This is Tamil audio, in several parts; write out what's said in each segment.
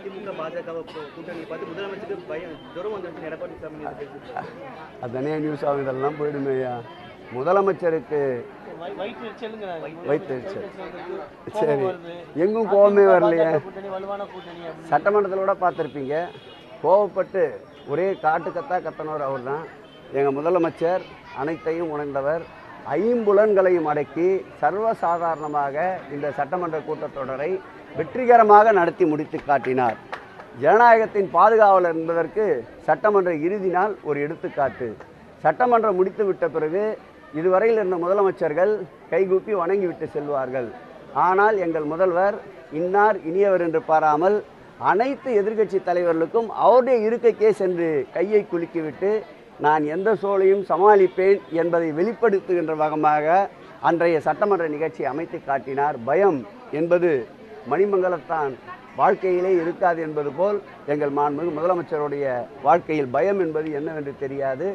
அதிமுக பாஜக கூட்டணி பார்த்து முதலமைச்சருக்கு பயம் ஜுரம் வந்துருச்சு எடப்பாடி சாமி. அதனே நியூஸ் ஆகும், இதெல்லாம் போயிடுமேயா. முதலமைச்சருக்கு வைத்தறிச்சல் சரி, எங்கும் கோபமே வரலையே. சட்டமன்றத்தில் கூட பார்த்துருப்பீங்க, கோபப்பட்டு ஒரே காட்டுக்கத்தா கத்தனவர் அவர் தான். எங்கள் முதலமைச்சர் அனைத்தையும் உணர்ந்தவர், ஐம்புலன்களையும் அடக்கி சர்வசாதாரணமாக இந்த சட்டமன்ற கூட்டத்தொடரை வெற்றிகரமாக நடத்தி முடித்து காட்டினார். ஜனநாயகத்தின் பாதுகாவலர் என்பதற்கு சட்டமன்ற இறுதி நாள் ஒரு எடுத்துக்காட்டு. சட்டமன்றம் முடித்து விட்ட பிறகு இதுவரையில் இருந்த முதலமைச்சர்கள் கைகூப்பி வணங்கிவிட்டு செல்வார்கள். ஆனால் எங்கள் முதல்வர் இன்னார் இனியவர் என்று பாராமல் அனைத்து எதிர்க்கட்சி தலைவர்களுக்கும் அவருடைய இருக்கைக்கே சென்று கையை குலுக்கிவிட்டு நான் எந்த சூழலையும் சமாளிப்பேன் என்பதை வெளிப்படுத்துகின்ற வகமாக அன்றைய சட்டமன்ற நிகழ்ச்சி அமைத்து காட்டினார். பயம் என்பது மணிமங்கலத்தான் வாழ்க்கையிலே இருக்காது என்பது போல் எங்கள் மாண்புமிகு முதலமைச்சருடைய வாழ்க்கையில் பயம் என்பது என்னவென்று தெரியாது.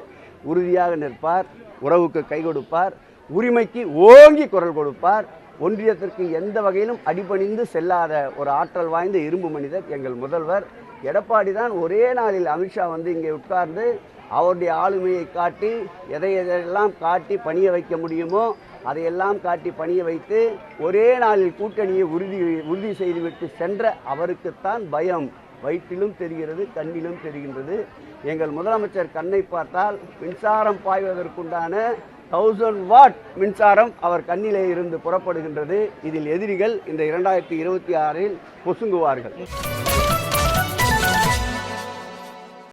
உறுதியாக நிற்பார், உறவுக்கு கை கொடுப்பார், உரிமைக்கு ஓங்கி குரல் கொடுப்பார். ஒன்றியத்திற்கு எந்த வகையிலும் அடிபணிந்து செல்லாத ஒரு ஆற்றல் வாய்ந்த இரும்பு மனிதர் எங்கள் முதல்வர். எடப்பாடி தான் ஒரே நாளில் அமித்ஷா வந்து இங்கே உட்கார்ந்து அவருடைய ஆளுமையை காட்டி எதையெல்லாம் காட்டி பணிய வைக்க முடியுமோ அதையெல்லாம் காட்டி பணிய வைத்து ஒரே நாளில் கூட்டணியை உறுதி செய்துவிட்டு சென்ற அவருக்குத்தான் பயம் வயிற்றிலும் தெரிகிறது, கண்ணிலும் தெரிகின்றது. எங்கள் முதலமைச்சர் கண்ணை பார்த்தால் மின்சாரம் பாய்வதற்குண்டான 1000 வாட் மின்சாரம் அவர் கண்ணிலே இருந்து புறப்படுகின்றது. இதில் எதிரிகள் இந்த 2026 பொசுங்குவார்கள்.